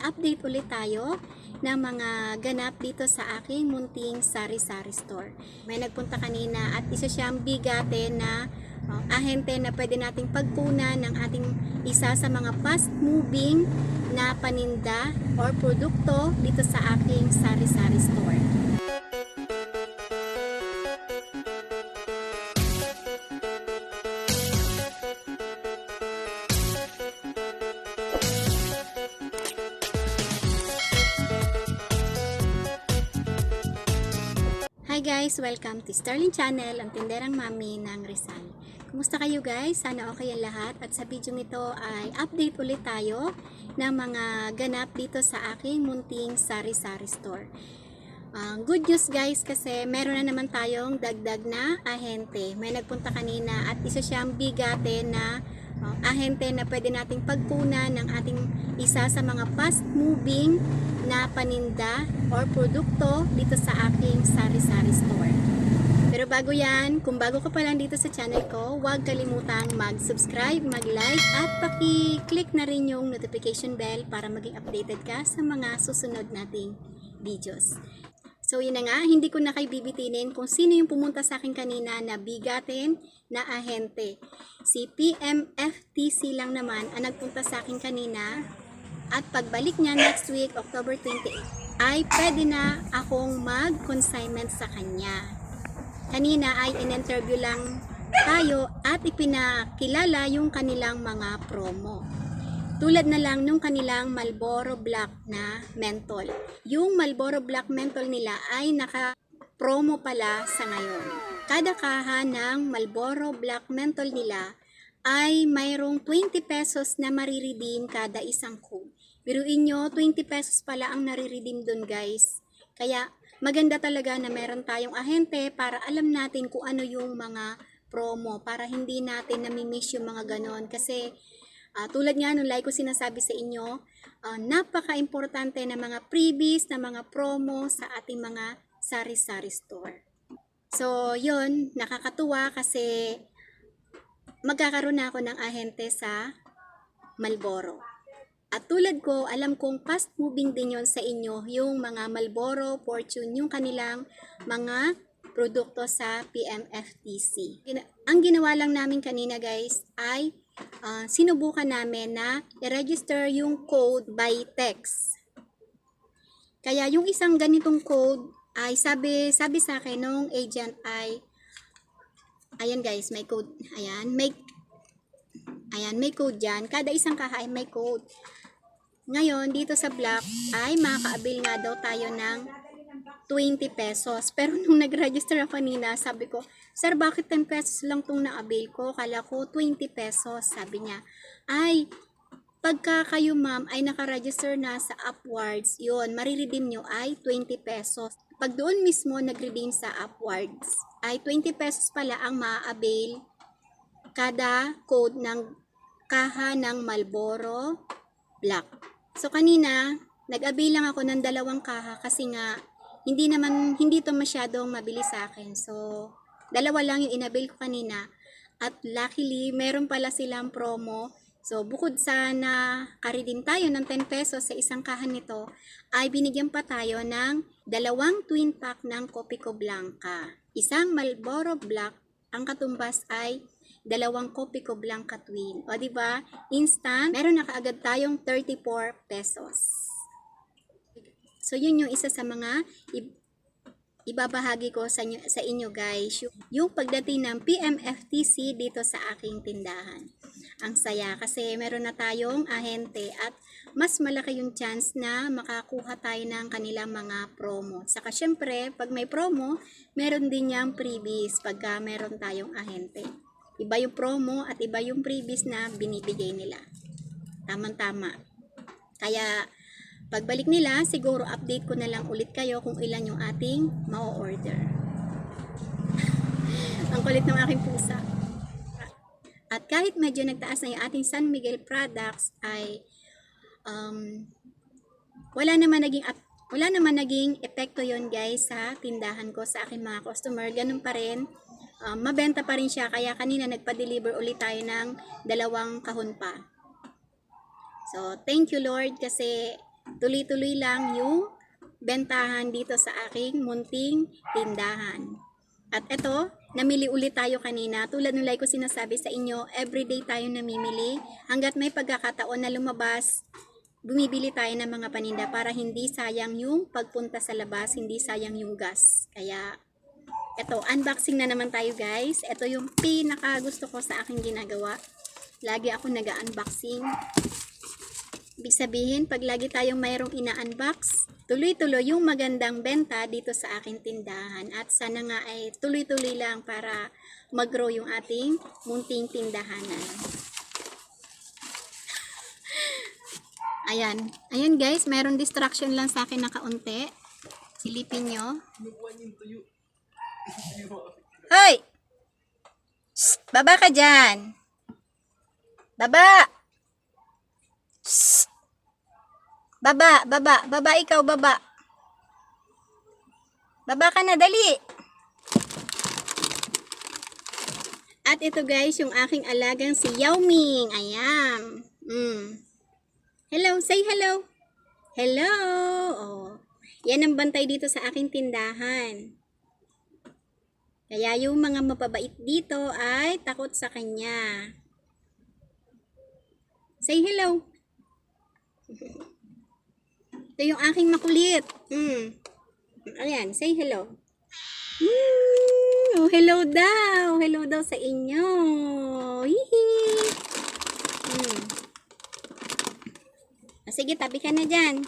update ulit tayo ng mga ganap dito sa aking munting sari-sari store. May nagpunta kanina at isa siyang bigatin na ahente na pwede nating pagkunan ng ating isa sa mga fast moving na paninda or produkto dito sa aking sari-sari store. Hi guys! Welcome to Starling Channel, ang tinderang mami ng Rizal. Kumusta kayo guys? Sana okay ang lahat at sa video nito ay update ulit tayo ng mga ganap dito sa aking munting sari-sari store. Good news guys kasi meron na naman tayong dagdag na ahente. May nagpunta kanina at isa siyang bigatin na ahente na pwede nating pagkunan ng ating isa sa mga fast moving na paninda or produkto dito sa aking sari-sari store. Pero bago yan, kung bago ka pa lang dito sa channel ko, huwag kalimutang mag-subscribe, mag-like at paki-click na rin yung notification bell para maging updated ka sa mga susunod nating videos. So yun na nga, hindi ko na kayo bibitinin kung sino yung pumunta sa akin kanina na bigatin na ahente. Si PMFTC lang naman ang nagpunta sa akin kanina at pagbalik niya next week, October 28, ay pwede na akong mag-consignment sa kanya. Kanina ay in-interview lang tayo at ipinakilala yung kanilang mga promo. Tulad na lang nung kanilang Marlboro Black na mentol. Yung Marlboro Black mentol nila ay naka-promo pala sa ngayon. Kada kaha ng Marlboro Black mentol nila ay mayroong 20 pesos na mariredeem kada isang code. Biruin nyo, 20 pesos pala ang nare-redeem dun guys. Kaya maganda talaga na meron tayong ahente para alam natin kung ano yung mga promo para hindi natin namimiss yung mga ganon. Kasi tulad nga nung like ko sinasabi sa inyo, napaka-importante na mga freebies, na mga promo sa ating mga sari-sari store. So yun, nakakatuwa kasi magkakaroon na ako ng ahente sa Marlboro. At tulad ko, alam kong fast moving din yon sa inyo, yung mga Marlboro, Fortune, yung kanilang mga produkto sa PMFTC. Ang ginawa lang namin kanina guys ay sinubukan namin na i-register yung code by text. Kaya yung isang ganitong code ay sabi sa akin nung agent ay, ayan guys, may code, ayan, may code dyan. Kada isang kaha ay may code. Ngayon, dito sa Black ay makaka-avail nga daw tayo ng 20 pesos. Pero nung nag-register ako kanina, sabi ko, sir, bakit 10 pesos lang itong na-avail ko? Kala ko 20 pesos. Sabi niya, ay, pagka kayo ma'am ay naka-register na sa Upwards, yun, mariredeem nyo ay 20 pesos. Pag doon mismo nag-redeem sa Upwards, ay 20 pesos pala ang ma-avail kada code ng kaha ng Marlboro Black. So kanina, nag-avail lang ako ng 2 kaha kasi nga hindi to masyadong mabilis sa akin. So 2 lang yung in-avail ko kanina at luckily meron pala silang promo. So bukod sa naka-redeem tayo ng 10 pesos sa isang kaha nito, ay binigyan pa tayo ng 2 twin pack ng Kopiko Blanca. Isang Marlboro Black, ang katumbas ay 2 Kopiko Blanca twin. O diba, instant, meron na kaagad tayong 34 pesos. So yun yung isa sa mga ibabahagi ko sa inyo guys, yung pagdating ng PMFTC dito sa aking tindahan. Ang saya kasi meron na tayong ahente at mas malaki yung chance na makakuha tayo ng kanilang mga promo. Saka syempre, pag may promo, meron din niyang freebies pagka meron tayong ahente. Iba yung promo at iba yung freebies na binibigay nila. Tamang-tama. Kaya pagbalik nila, siguro update ko na lang ulit kayo kung ilan yung ating ma-order. Ang kulit ng aking pusa. At kahit medyo nagtaas na yung ating San Miguel products ay wala naman naging epekto yon guys sa tindahan ko sa aking mga customer. Ganun pa rin. Mabenta pa rin siya. Kaya kanina nagpa-deliver ulit tayo ng 2 kahon pa. So, thank you Lord kasi tuloy-tuloy lang yung bentahan dito sa aking munting tindahan. At ito, namili ulit tayo kanina. Tulad ng like ko sinasabi sa inyo, everyday tayo namimili. Hanggat may pagkakataon na lumabas, bumibili tayo ng mga paninda para hindi sayang yung pagpunta sa labas, hindi sayang yung gas. Kaya, ito, unboxing na naman tayo guys. Ito yung pinaka gusto ko sa aking ginagawa. Lagi ako nag-unboxing. Ibig sabihin, pag lagi tayong mayroong ina-unbox, tuloy-tuloy yung magandang benta dito sa aking tindahan. At sana nga ay tuloy-tuloy lang para mag-grow yung ating munting tindahanan. Ayan. Ayan guys, mayroong distraction lang sa akin na kaunti. Silipin nyo. Hoy! Shh! Baba ka dyan! Baba! Shh! Baba, baba, baba ikaw, baba. Baba ka na, dali. At ito guys, yung aking alagang si Yao Ming. Ayan. Hello, say hello. Hello. Oh. Yan ang bantay dito sa aking tindahan. Kaya yung mga mapabait dito ay takot sa kanya. Say hello. Ito yung aking makulit. Ayan, say hello. Oh, hello daw. Hello daw sa inyo. Hihi. Sige, tabi ka na dyan.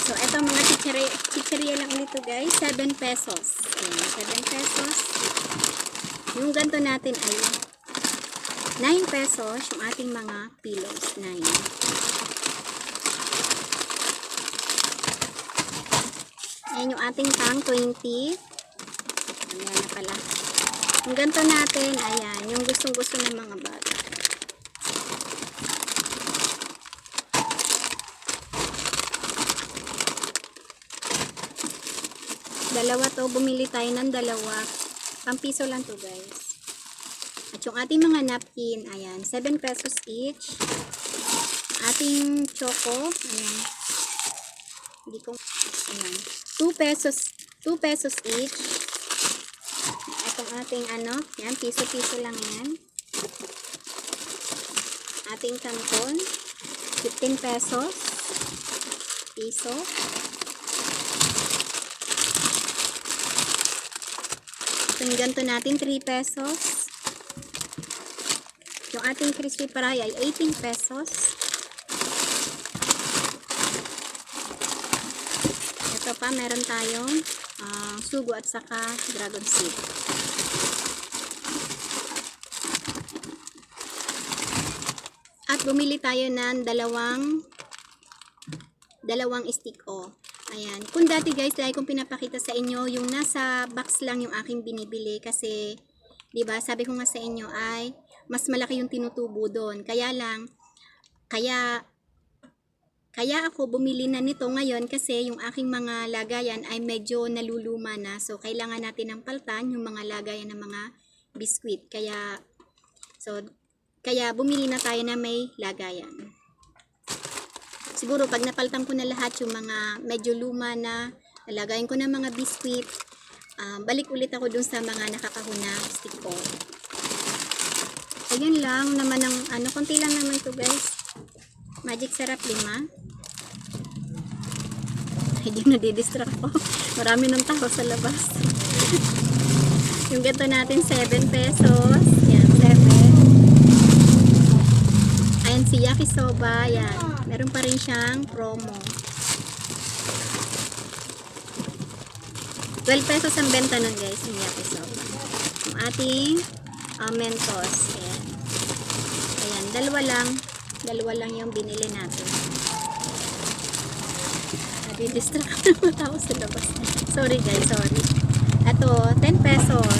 So, ito mga chicheria lang ulit ito guys. 7 pesos. Ayan, 7 pesos. Yung ganito natin ay 9 pesos yung ating mga pillows. 9. Ayan yung ating tang 20. Ayan na pala. Yung ganito natin, ayan, yung gustong-gusto ng mga bata. Dalawa to, bumili tayo ng dalawa. Pampiso lang to guys. At yung ating mga napkin, ayan, 7 pesos each. Ating choco, ayan. Hindi ko, ayan. 2 pesos each. Itong ating ano, yan, piso-piso lang yan. Ating canton, 15 pesos. Piso. Itong ganito natin, 3 pesos. Yung ating crispy fry ay 18 pesos. Ito pa, meron tayong sugo at saka dragon seed. At bumili tayo ng dalawang stick o. Ayan. Kung dati guys, lagi kong pinapakita sa inyo, yung nasa box lang yung aking binibili kasi, diba, sabi ko nga sa inyo ay mas malaki yung tinutubo doon. Kaya ako bumili na nito ngayon kasi yung aking mga lagayan ay medyo naluluma na. So, kailangan natin ng paltan yung mga lagayan ng mga biskwit. Kaya bumili na tayo na may lagayan. Siguro pag napaltan ko na lahat yung mga medyo luma na, nalagayan ko na mga biskwit, balik ulit ako dun sa mga nakakahuna stick ko. Ayun lang naman ang ano, konti lang naman to guys. Magic Sarap 5. Hindi nadidistract ko. Marami ng tao sa labas. Yung ganito natin 7 pesos. Yan, 7. Ayan si Yakisoba. Yan. Meron pa rin siyang promo. 12 pesos ang benta nun guys, yung Yakisoba. Yung ating Mentos. Ayan. Ayan, dalawa lang yung binili natin. Nadidistract ng mga tao sa labas. Sorry guys, sorry. Ito, 10 pesos.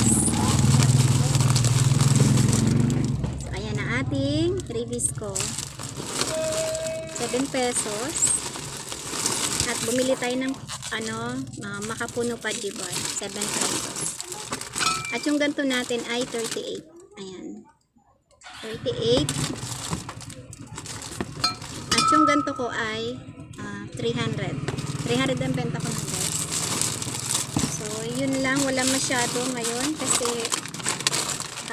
So, ayan na ating freebies ko. 7 pesos. At bumili tayo ng makapuno pa diba? 7 pesos. At yung ganito natin ay 38. Ayan. 38. yung ganto ko ay 300. 300 ang benta ko na guys. So, yun lang. Wala masyado ngayon kasi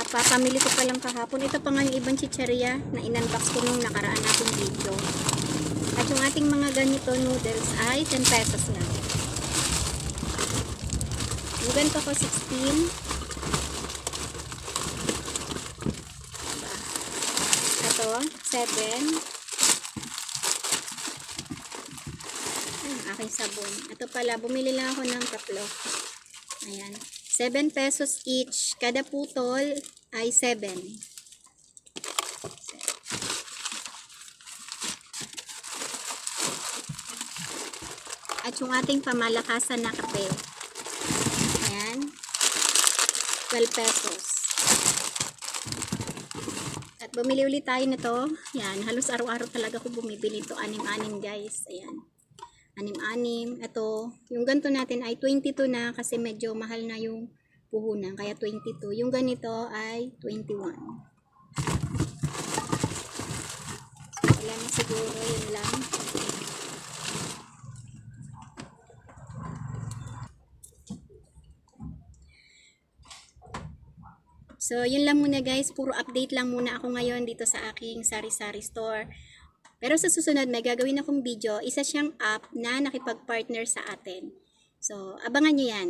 papamili ko pa lang kahapon. Ito pa nga yung ibang chicheria na in-unbox ko nung nakaraan nating video. At yung ating mga ganito noodles ay 10 pesos lang. Yung ganito ko 16. Ito 7. Ang aking sabon. Ito pala, bumili lang ako ng tatlo. Ayan. 7 pesos each. Kada putol ay 7. At yung ating pamalakasan na kape. Ayan. 12 pesos. At bumili ulit tayo nito. Ayan. Halos araw-araw talaga ako bumibili ito. 6-6 guys. Ayan. 6-6. Ito, yung ganito natin ay 22 na kasi medyo mahal na yung puhunan. Kaya 22. Yung ganito ay 21. So, wala na siguro. Yun lang. So, yun lang muna guys. Puro update lang muna ako ngayon dito sa aking sari-sari store. Pero sa susunod, may gagawin akong video. Isa siyang app na nakipag-partner sa atin. So, abangan nyo yan.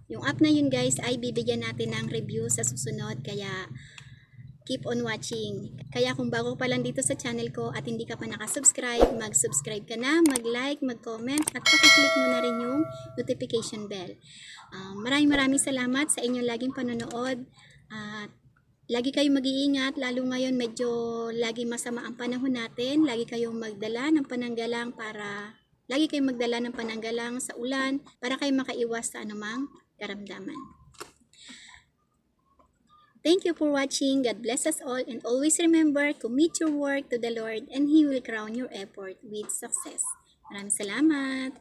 Yung app na yun guys ay bibigyan natin ng review sa susunod. Kaya, keep on watching. Kaya kung bago pa lang dito sa channel ko at hindi ka pa nakasubscribe, mag-subscribe ka na, mag-like, mag-comment, at pakiclick mo na rin yung notification bell. Maraming salamat sa inyong laging panonood. Lagi kayong mag-iingat, lalo ngayon medyo lagi masama ang panahon natin. Lagi kayong magdala ng pananggalang sa ulan para kayo makaiwas sa anumang karamdaman. Thank you for watching. God bless us all, and always remember, commit your work to the Lord and He will crown your effort with success. Maraming salamat.